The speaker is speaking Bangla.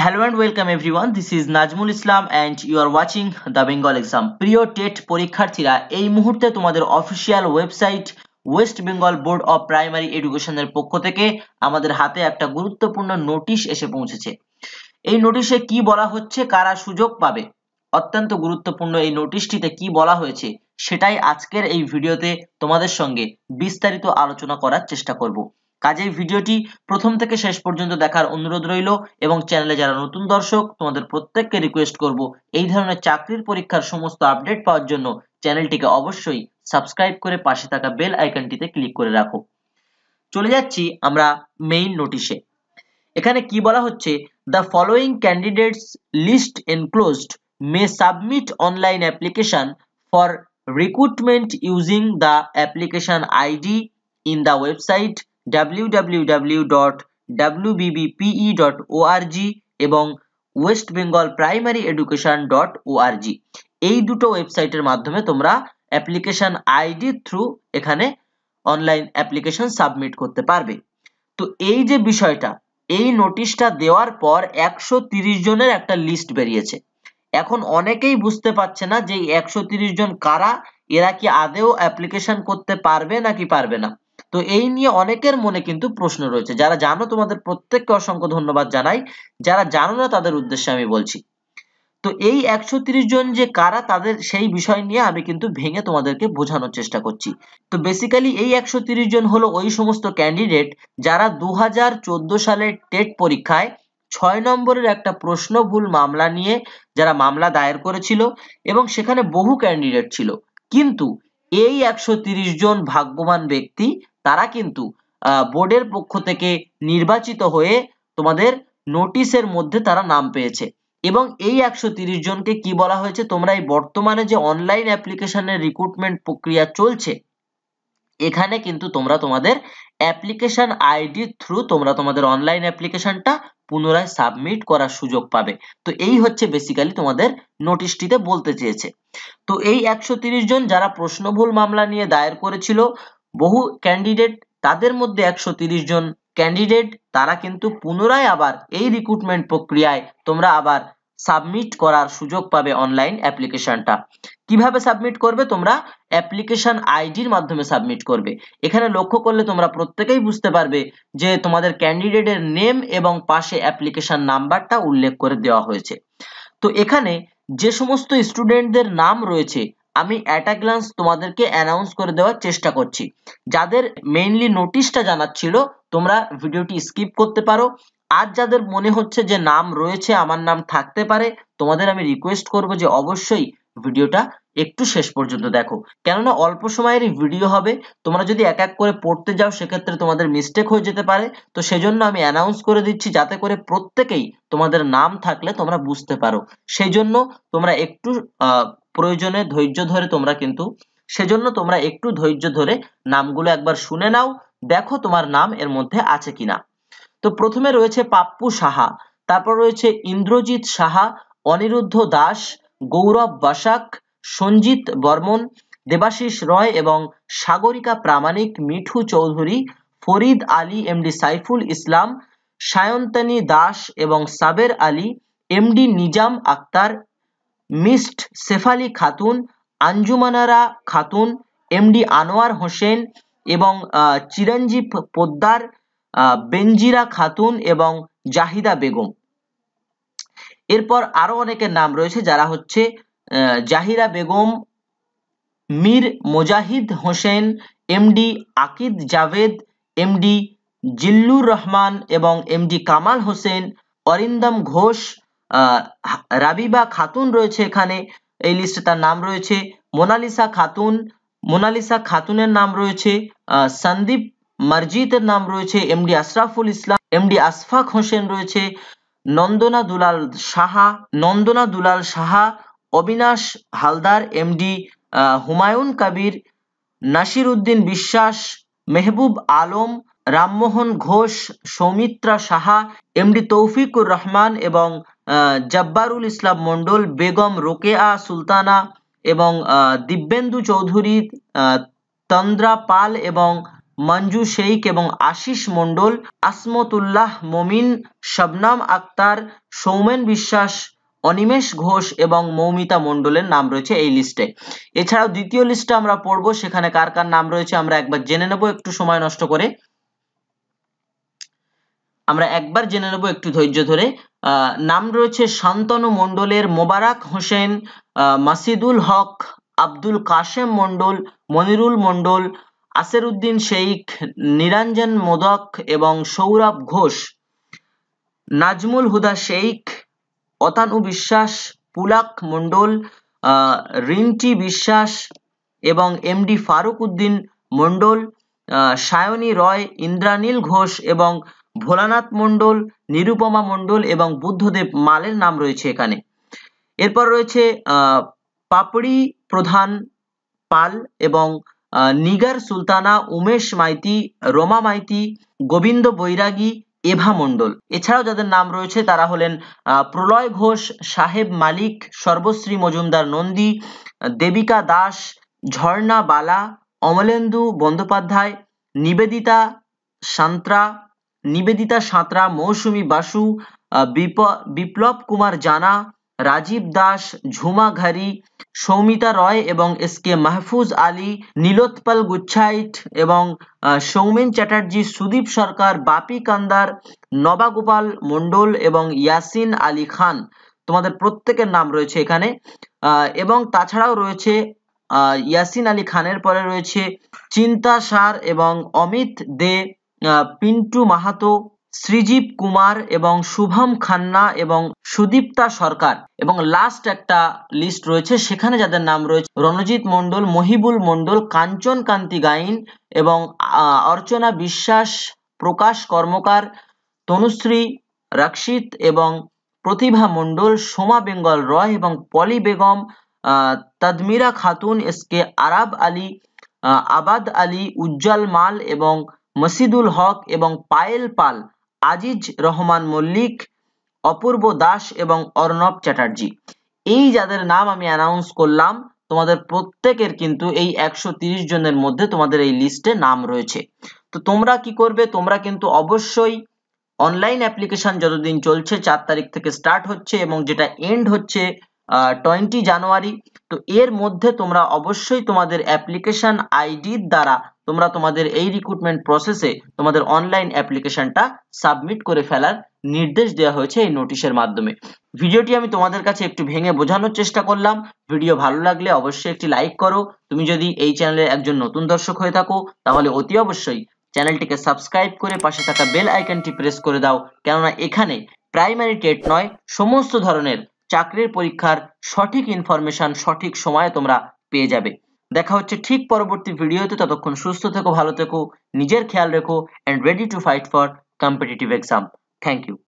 Hello and welcome everyone. This is Najmul Islam and you are watching the Bengal exam. প্রিয় টেট পরীক্ষার্থীরা, এই মুহূর্তে তোমাদের official website West Bengal board of primary এডুকেশনের পক্ষ থেকে আমাদের হাতে একটা গুরুত্বপূর্ণ নোটিশ এসে পৌঁছেছে। এই নোটিশে কি বলা হচ্ছে, কারা সুযোগ পাবে, অত্যন্ত গুরুত্বপূর্ণ এই নোটিশটিতে কি বলা হয়েছে সেটাই আজকের এই ভিডিওতে তোমাদের সঙ্গে বিস্তারিত আলোচনা করার চেষ্টা করব। কাজেই ভিডিওটি প্রথম থেকে শেষ পর্যন্ত দেখার অনুরোধ রইল এবং চ্যানেলে যারা নতুন দর্শক তোমাদের প্রত্যেককে রিকোয়েস্ট করব এই ধরনের চাকরির পরীক্ষার সমস্ত আপডেট পাওয়ার জন্য চ্যানেলটিকে অবশ্যই সাবস্ক্রাইব করে পাশে থাকা বেল আইকনটিতে ক্লিক করে রাখো। চলে যাচ্ছি আমরা মেইন নোটিশে। এখানে কি বলা হচ্ছে, the following candidates list enclosed may submit online application for recruitment using the application ID in the website www.wbbpe.org এবং westbengalprimaryeducation.org। এই দুটো ওয়েবসাইটের মাধ্যমে তোমরা অ্যাপ্লিকেশন আইডি থ্রু এখানে অনলাইন অ্যাপ্লিকেশন সাবমিট করতে পারবে। তো এই যে বিষয়টা, এই নোটিশটা দেওয়ার পর 130 জনের একটা লিস্ট বেরিয়েছে। এখন অনেকেই বুঝতে পারছে না যে 130 জন কারা, এরা কি আদেও অ্যাপ্লিকেশন করতে পারবে নাকি পারবে না। তো এই নিয়ে অনেকের মনে কিন্তু প্রশ্ন রয়েছে। যারা জানো তোমাদের প্রত্যেককে অসংখ্য ধন্যবাদ জানাই, যারা জানো না তাদের উদ্দেশ্যে আমি বলছি। তো এই 130 জন যে কারা, তাদের সেই বিষয় নিয়ে আমি কিন্তু ভেঙে তোমাদেরকে বোঝানোর চেষ্টা করছি। তো বেসিক্যালি এই 130 জন হলো ওই সমস্ত ক্যান্ডিডেট যারা 2014 সালের টেট পরীক্ষায় 6 নম্বরের একটা প্রশ্ন ভুল মামলা নিয়ে যারা মামলা দায়ের করেছিল এবং সেখানে বহু ক্যান্ডিডেট ছিল, কিন্তু এই 130 জন ভাগ্যবান ব্যক্তি তারা কিন্তু বোর্ডের পক্ষ থেকে নির্বাচিত হয়ে তোমাদের নোটিশের মধ্যে তারা নাম পেয়েছে। এবং এই 130 জনকে কি বলা হয়েছে, তোমরা এই বর্তমানে যে অনলাইন অ্যাপ্লিকেশনের রিক্রুটমেন্ট প্রক্রিয়া চলছে, এখানে কিন্তু তোমরা তোমাদের অ্যাপ্লিকেশন আইডি থ্রু তোমরা তোমাদের অনলাইন অ্যাপ্লিকেশনটা পুনরায় সাবমিট করার সুযোগ পাবে। তো এই হচ্ছে বেসিক্যালি তোমাদের নোটিশটিতে বলতে চেয়েছে। তো এই 130 জন যারা প্রশ্নভুল মামলা নিয়ে দায়ের করেছিল, বহু ক্যান্ডিডেট, তাদের মধ্যে 130 জন ক্যান্ডিডেট তারা কিন্তু পুনরায় আবার এই রিক্রুটমেন্ট প্রক্রিয়ায় তোমরা আবার সাবমিট করার সুযোগ পাবে অনলাইন অ্যাপ্লিকেশনটা। কিভাবে সাবমিট করবে, তোমরা অ্যাপ্লিকেশন আইডির মাধ্যমে সাবমিট করবে। এখানে লক্ষ্য করলে তোমরা প্রত্যেকেই বুঝতে পারবে যে তোমাদের ক্যান্ডিডেটের নেম এবং পাশে অ্যাপ্লিকেশন নাম্বারটা উল্লেখ করে দেওয়া হয়েছে। তো এখানে যে সমস্ত স্টুডেন্টদের নাম রয়েছে আমি অ্যাট আ গ্লান্স তোমাদেরকে অ্যানাউন্স করে দেওয়ার চেষ্টা করছি। যাদের মেইনলি নোটিশটা জানার ছিল তোমরা ভিডিওটি স্কিপ করতে পারো। আর যাদের মনে হচ্ছে যে নাম রয়েছে, আমার নাম থাকতে পারে, তোমাদের আমি রিকোয়েস্ট করব যে অবশ্যই ভিডিওটা একটু শেষ পর্যন্ত দেখো, কেননা অল্প সময়ের ভিডিও হবে। তোমরা যদি এক এক করে পড়তে যাও সেক্ষেত্রে তোমাদের মিস্টেক হয়ে যেতে পারে। তো সেজন্য আমি অ্যানাউন্স করে দিচ্ছি যাতে করে প্রত্যেকেই তোমাদের নাম থাকলে তোমরা বুঝতে পারো। সেই জন্য তোমরা একটু প্রয়োজনে ধৈর্য ধরে তোমরা একটু ধৈর্য ধরে নামগুলো একবার শুনে নাও, দেখো তোমার নাম এর মধ্যে আছে কিনা। তো প্রথমে রয়েছে পাপ্পু সাহা, তারপর রয়েছে ইন্দ্রজিৎ সাহা, অনিরুদ্ধ দাস, গৌরব বাসাক, সঞ্জিত বর্মন, দেবাশিস রয় এবং সাগরিকা প্রামাণিক, মিঠু চৌধুরী, ফরিদ আলী, এমডি সাইফুল ইসলাম, সায়ন্তনী দাস এবং সাবের আলী, এমডি নিজাম আক্তার, মিস্ট শেফালি খাতুন, আঞ্জুমানারা খাতুন, এমডি আনোয়ার হোসেন এবং চিরঞ্জীব পোদ্দার, বেনজিরা খাতুন এবং জাহিদা বেগম। এরপর আরো অনেকের নাম রয়েছে যারা হচ্ছে জাহিরা বেগম, মীর মোজাহিদ হোসেন, এমডি আকিদ জাভেদ, এমডি জিল্লুর রহমান এবং এমডি কামাল হোসেন, অরিন্দম ঘোষ, রাবিবা খাতুন রয়েছে এখানে, এই লিস্টে তার নাম রয়েছে। মোনালিসা খাতুনের নাম রয়েছে, সন্দীপ মার্জিতের নাম রয়েছে, এমডি আশরাফুল ইসলাম, এমডি আশফাক হোসেন রয়েছে, নন্দনা দুলাল সাহা, অবিনাশ হালদার, এমডি হুমায়ুন কবির, নাসির উদ্দিন বিশ্বাস, মেহবুব আলম, রামমোহন ঘোষ, সৌমিত্রা সাহা, এমডি তৌফিকুর রহমান এবং জব্বারুল ইসলাম মন্ডল, বেগম রোকেয়া সুলতানা এবং দিব্যেন্দু চৌধুরী, তন্দ্রা পাল এবং মঞ্জু শেখ এবং আশিস মণ্ডল, আসমতুল্লাহ মমিন, শবনম আক্তার, সৌমেন বিশ্বাস, অনিমেষ ঘোষ এবং মৌমিতা মণ্ডলের নাম রয়েছে এই লিস্টে। এছাড়াও দ্বিতীয় লিস্টে আমরা পড়বো, সেখানে কার কার নাম রয়েছে আমরা একবার জেনে নেব একটু সময় নষ্ট করে। আমরা একবার জেনে নেব একটু ধৈর্য ধরে। নাম রয়েছে শান্তনু মণ্ডলের, মোবারক হোসেন, মাসিদুল হক, আব্দুল কাশেম মণ্ডল, মনিরুল মণ্ডল, আসেরউদ্দিন শেখ, নিরঞ্জন মোদক এবং সৌরভ ঘোষ, নাজমুল হুদা শেখ, অতানু বিশ্বাস, পুলাক মণ্ডল, রিন্টি বিশ্বাস এবং এমডি ফারুক উদ্দিন মণ্ডল, সায়নী রয়, ইন্দ্রানীল ঘোষ এবং ভোলানাথ মণ্ডল, নিরুপমা মণ্ডল এবং বুদ্ধদেব মালের নাম রয়েছে এখানে। এরপর রয়েছে পাপড়ি প্রধান পাল এবং নিগার সুলতানা, উমেশ মাইতি, রমা মাইতি, গোবিন্দ বৈরাগী, এভা মণ্ডল। এছাড়াও যাদের নাম রয়েছে তারা হলেন প্রলয় ঘোষ, সাহেব মালিক, সর্বশ্রী মজুমদার নন্দী, দেবিকা দাস, ঝর্ণা বালা, অমলেন্দু বন্দ্যোপাধ্যায়, নিবেদিতা সাঁতরা, মৌসুমী বাসু, বিপ্লব কুমার জানা, রাজীব দাস, ঝুমা ঘারি, সৌমিতা রয় এবং এস কে মাহফুজ আলী, নীলোৎপল গুচ্ছাইট এবং সৌমেন চ্যাটার্জি, সুদীপ সরকার, বাপি কান্দার, নবাগোপাল মণ্ডল এবং ইয়াসিন আলী খান। তোমাদের প্রত্যেকের নাম রয়েছে এখানে। এবং তাছাড়াও রয়েছে ইয়াসিন আলী খানের পরে রয়েছে চিন্তা সার এবং অমিত দে, পিন্টু মাহাতো, শ্রীজীব কুমার এবং শুভম খান্না এবং সুদীপ্তা সরকার। এবং লাস্ট একটা লিস্ট রয়েছে, সেখানে যাদের নাম রয়েছে রণজিৎ মণ্ডল, মহিবুল মণ্ডল, কাঞ্চন কান্তি গাইন এবং অর্চনা বিশ্বাস, প্রকাশ কর্মকার, তনুশ্রী রাক্ষিত এবং প্রতিভা মণ্ডল, সোমা বেঙ্গল রয় এবং পলি বেগম, তদমিরা খাতুন, এস কে আরাব আলী, আবাদ আলী, উজ্জ্বল মাল এবং মসিদুল হক এবং পায়েল পাল, আজিজ রহমান মল্লিক, অপূর্ব দাস এবং অর্ণব চ্যাটার্জি। এই যাদের নাম আমি অ্যানাউন্স করলাম তোমাদের প্রত্যেকের কিন্তু এই 130 জনের মধ্যে তোমাদের এই লিস্টে নাম রয়েছে। তো তোমরা কি করবে, তোমরা কিন্তু অবশ্যই অনলাইন অ্যাপ্লিকেশন যতদিন চলছে 4 তারিখ থেকে স্টার্ট হচ্ছে এবং যেটা এন্ড হচ্ছে 20 জানুয়ারি, তো এর মধ্যে তোমরা অবশ্যই তোমাদের অ্যাপ্লিকেশন আইডির দ্বারা তোমরা তোমাদের এই রিক্রুটমেন্ট প্রসেসে তোমাদের অনলাইন অ্যাপ্লিকেশনটা সাবমিট করে ফেলার নির্দেশ দেওয়া হয়েছে এই নোটিশের মাধ্যমে। ভিডিওটি আমি তোমাদের কাছে একটু ভেঙে বোঝানোর চেষ্টা করলাম। ভিডিও ভালো লাগলে অবশ্যই একটি লাইক করো। তুমি যদি এই চ্যানেলের একজন নতুন দর্শক হয়ে থাকো তাহলে অতি অবশ্যই চ্যানেলটিকে সাবস্ক্রাইব করে পাশে থাকা বেল আইকনটি প্রেস করে দাও, কেননা এখানে প্রাইমারি টেট নয়, সমস্ত ধরনের চাকরির পরীক্ষার সঠিক ইনফরমেশন সঠিক সময়ে তোমরা পেয়ে যাবে। দেখা হচ্ছে ঠিক পরবর্তী ভিডিওতে, ততক্ষণ সুস্থ থেকো, ভালো থেকো, নিজের খেয়াল রেখো, and ready to fight for competitive exam. Thank you.